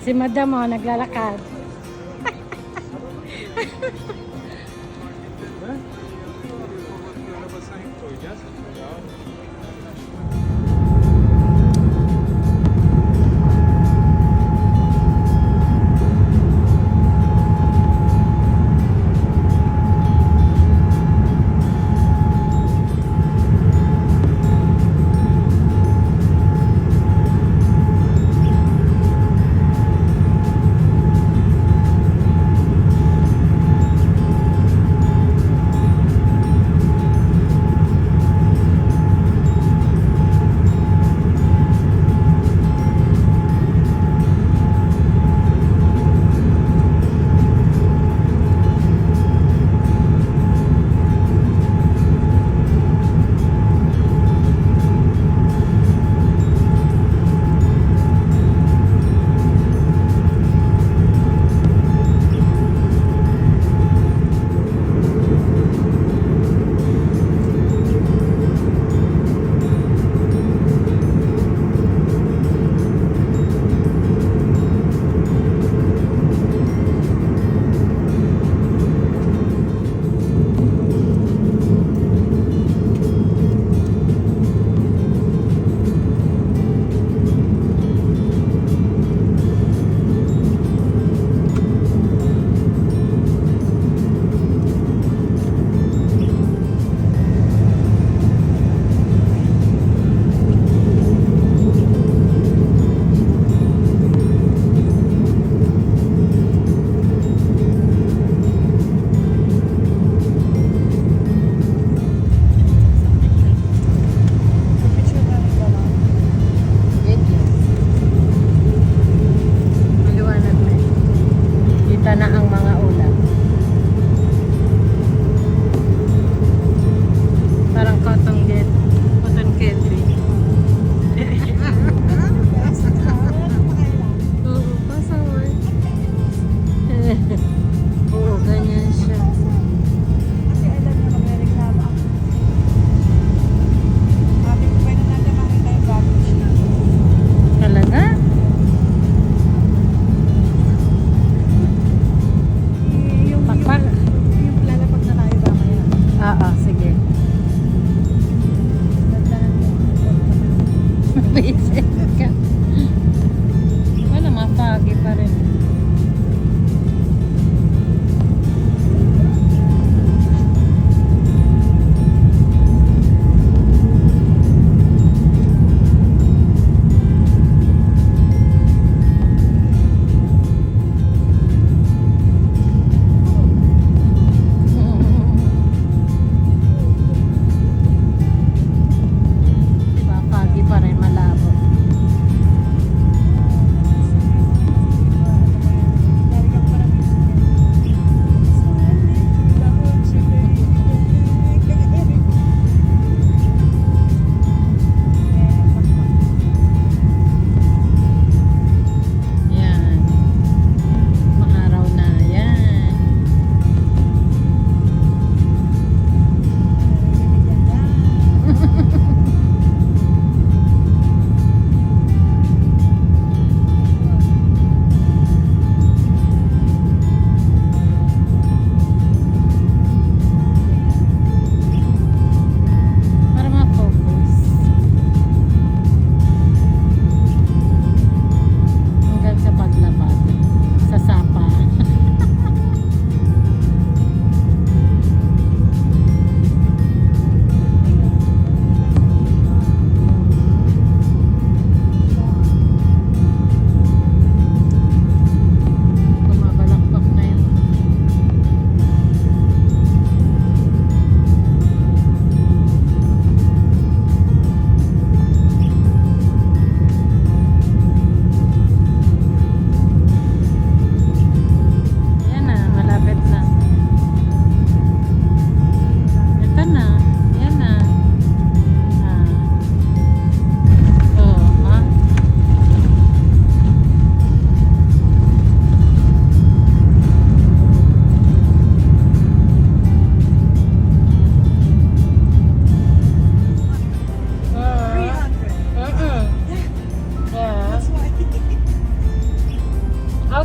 Si Madam mo, naglalakad.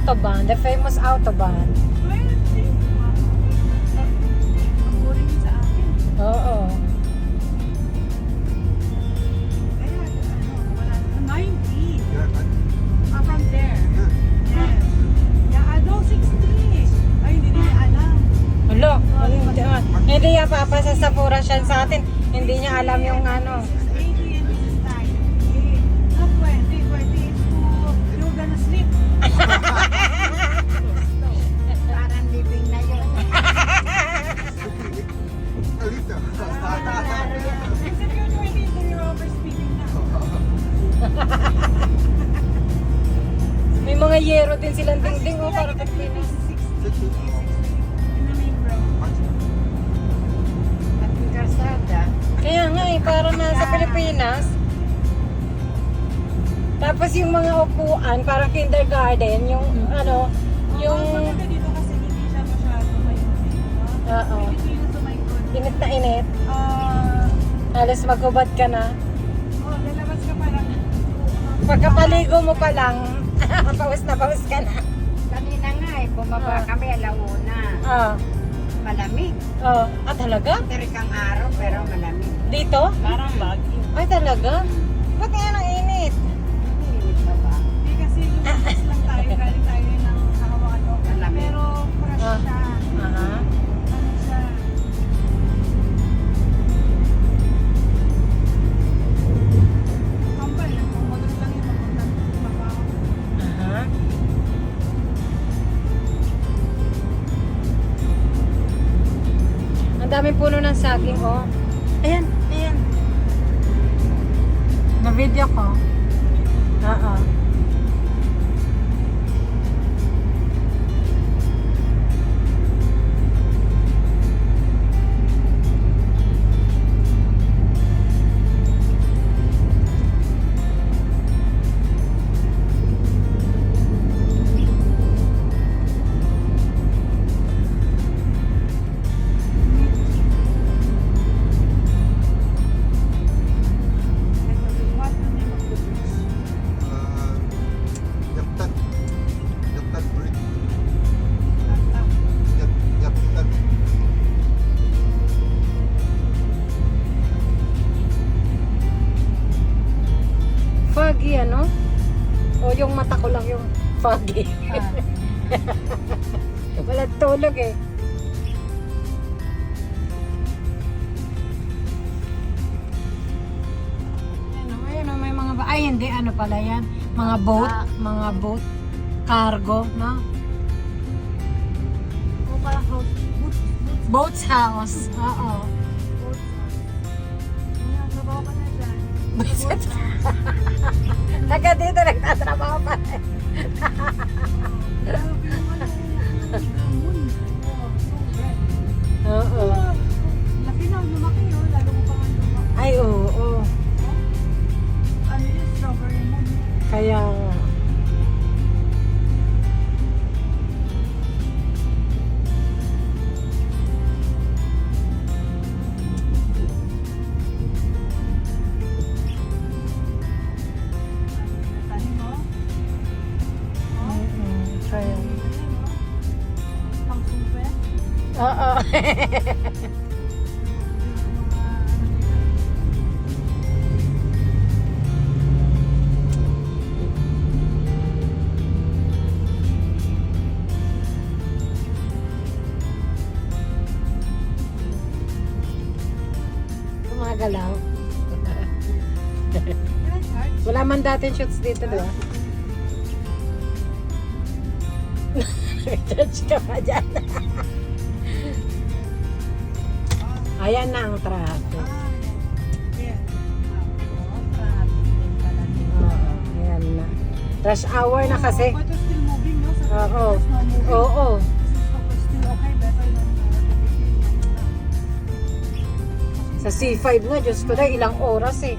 Autobahn, the famous Autobahn. Ang boring sa akin. Oo. Kaya, wala na. 90. From there. Yes. Yeah, no, 60. Ay, hindi niya alam. Hello, hindi yan papasa sa pura siya sa atin. Hindi niya alam yung ano. 80 and this is 90. Not 20. 20 is to, you're gonna sleep. Parang living na yun. And if you're 20, then you're overspeeding na. May mga yero din silang dingding o para Pilipinas. 60 in the main road. At yung karsada. Kaya nga eh, para nasa Pilipinas. Tapos yung mga upuan, parang kindergarten, yung ano, yung... Maganda dito kasi hindi siya masyado maikot. Oo. Pilipino to maikot. Init na init. Ah, Halos maghubad ka na. lalabas ka parang... Pagkapaligo mo pa lang, paus na paus ka na. Kanina nga bumaba kami alauna. Ah, Malamig. oh. Ah, talaga? Terikang araw pero malamig. Dito? Parang bagyo. Ay, talaga? Ba't ngayon ang init? Hindi pa ba? Hindi kasi lumabas lang tayo. Galing tayo ng Hawakan. Pero fresh Ah. siya. Aha. Ano siya? Kambal. Magod lang yung mapunta. Mabaho. Aha. Ang daming puno ng saging, oh. Ayan, ayan. Na-video ko. Oo. What's the name of the bridge? Foggy, ano? O yung mata ko lang yung foggy. Wala tulog eh. Ayun, may mga ay hindi, ano pala yan? Mga boat, cargo, no? O parang house. Boat's house, oo. Ayan, trabaho ka na dyan. Taga dito nagtatrabaho pa rin. Oo. Laki na, lumaki yun. Lalo mo pa nga lumaki. Ay, oo. Ano yun, strawberry mo. Kaya nga. Tanim mo. Kaya. Pang supe. Oo. Gumagalaw. Wala man dating shoots dito, di ba? Judge ka pa dyan. Ayan na ang traffic. Oo, ayan na. Rush hour na kasi. But it's still moving, no? Sa Oo. Pilipinas, no moving. Oo. This is still okay, better than Sa C5 nga, Diyos ko na, ilang oras eh.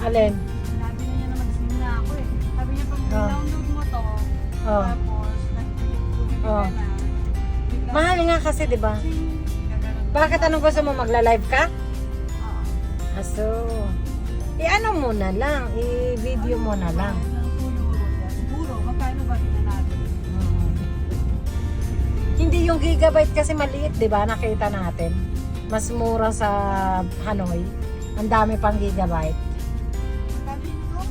Alin? Sabi na niya na mag-sim na ako eh. Sabi niya pag download mo to, Oh. tapos nag-tubig ka Oh. na. bigla- Mahal nga kasi, di ba? Gaganon. Bakit anong gusto mo? Magla-live ka? Oo. Aso. I-ano mo na lang, i-video mo na lang. Ng 2 euro yan. Siguro, magkano ba tingnan natin? Hindi yung gigabyte kasi maliit, di ba? Nakita natin. Mas mura sa Hanoi. Ang dami pang gigabyte. Magkano ito?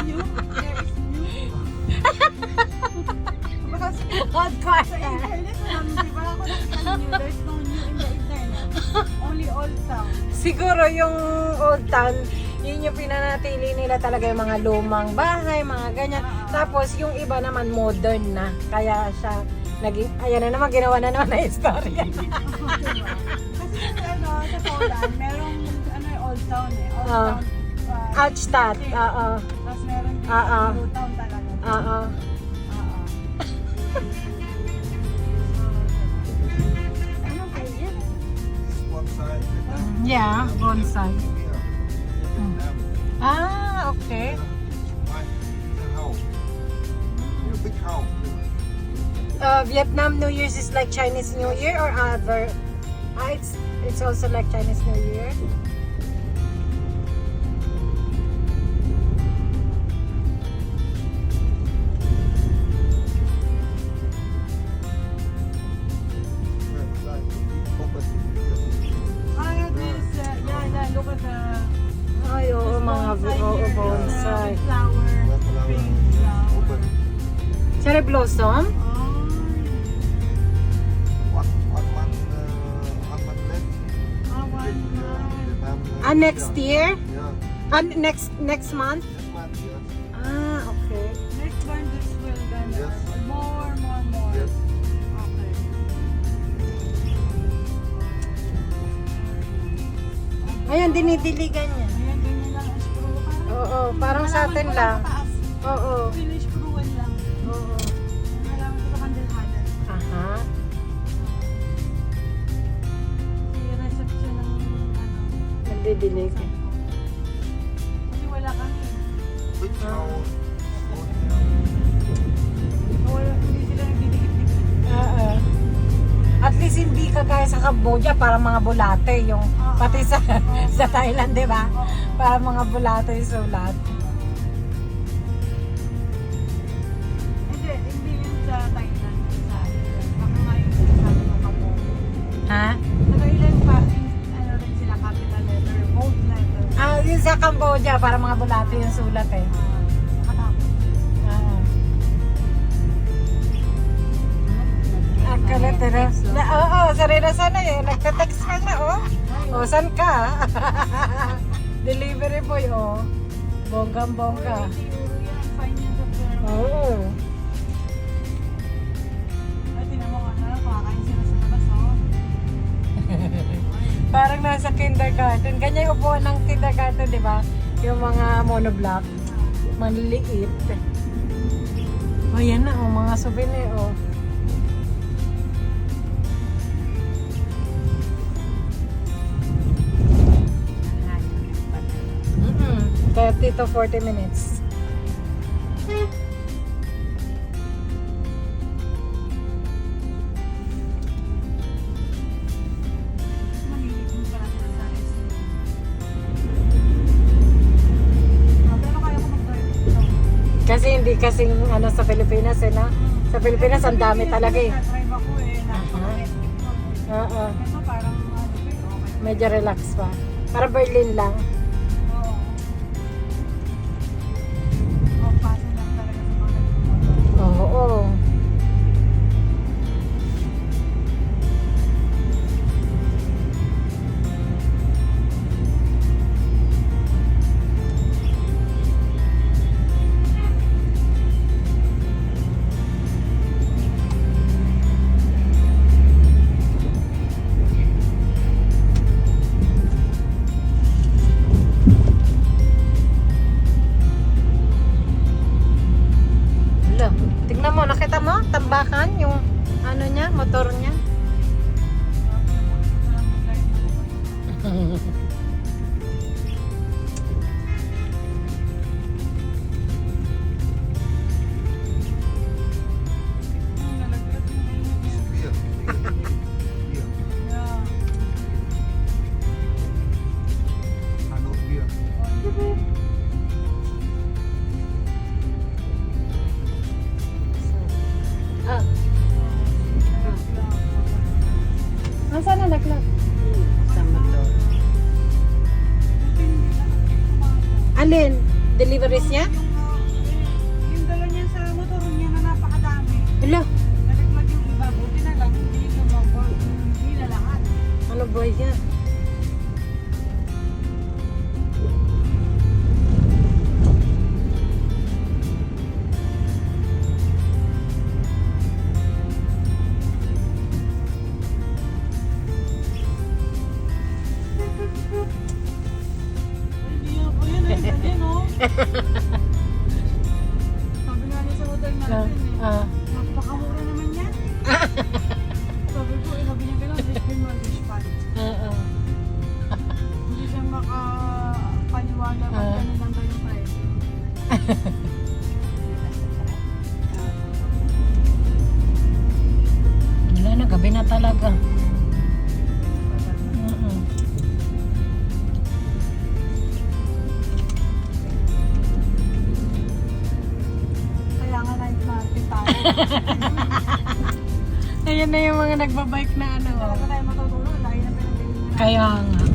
New? There is new? Baka Hot car. sa internet, di ba ako nakita new? There's no new in the internet. Only old town. Siguro yung Old Town, yun yung pinanatili nila talaga yung mga lumang bahay, mga ganyan. Tapos yung iba naman modern na. Kaya siya naging, ayan na naman, ginawa na naman na istorya. Kasi sa Poland, merong old town eh. Old Ah. town. Altstadt, oo. Tapos meron din Ah. new town talaga. Oo. Ano ba yan? One side. Yeah, bonsai. Yeah. Ah, okay. Right. It's a house. It's a big house. Vietnam New Year's is like Chinese New Year or other? Ah, it's also like Chinese New Year. It's like opposite. Yeah, look at the Ay, oo, mga bonsai. flower. Pink flower. Open. Cherry blossom? One month left. One month. Ah, next year? Yeah. Ah, next month? Next month, yes. Ah, okay. Next one, this will gonna Yes. more. Yes. Okay. Ayan, dinidiligan niya. Ayan, ganyan lang ang screw. Oo, parang sa atin lang. Oo. Finish screwan lang. Oo. Nalaman ko sa kandilhanan. Aha. Yung reception ng Nagdidilig. Kasi wala kami. Which house? Wala, hindi sila nagdidikit-dikit. Oo. At least hindi kagaya sa Cambodia para mga bulate yung pati sa sa Thailand, 'di ba? Para mga bulate yung sulat. Hindi yun sa Thailand. Sa baka nga yung sinasabi ng Cambodia. Ha? Sa Thailand pa, ano rin sila, capital letter, bold letter. Ah, yun sa Cambodia para mga bulate yung sulat eh. Nakatakot. Oo. Akalat na. Oo, sarili sana eh. Nagte-text ka na, oh. O, saan ka? Delivery boy, oh. Bonggang-bongga. 80 euro yan, fine yan sa pero. Oo. Ay, tinan mo ano, kumakain sila sa labas, oh. Parang nasa kindergarten. Ganyan yung upuan ng kindergarten, di ba? Yung mga monoblock. Maliliit. O, yan na, oh. Mga souvenir, oh. 30 to 40 minutes. Malilitin pala sila sa restaurant. Pero kaya ko mag-drive dito. Kasi hindi kasing ano sa Pilipinas eh, no? Sa Pilipinas ang dami talaga eh. Nag-drive ako eh, napaka-hectic ko. Oo. Ito parang ano eh, okay. Medyo relax pa. Para Berlin lang. Oo. Papasin lang talaga sa mga nagtumotor. Oo. Nasaan na naglag? Sa motor. Buti hindi na kumakain. Alin? Deliveries niya? Yung dala niya sa motor niya na napakadami. Hala, Nalaglag yung iba. Buti na lang, hindi lumabag. Hindi na lahat. ano ba yan? Hindi yan. O yun, ayun, ayun, oh. Sabi nga niya sa hotel natin eh. Napakamura naman yan. Sabi ko, sabi niya gano'n, Lisbon Maldish Pan. Hindi siya makapaniwala kung gano'n lang daw yung price. Wala na, gabi na talaga. Kaya nga night market tayo. Ayan na yung mga nagbabike na ano. Talaga tayo matutulog. Lagi na pinag-iingat. Kaya nga.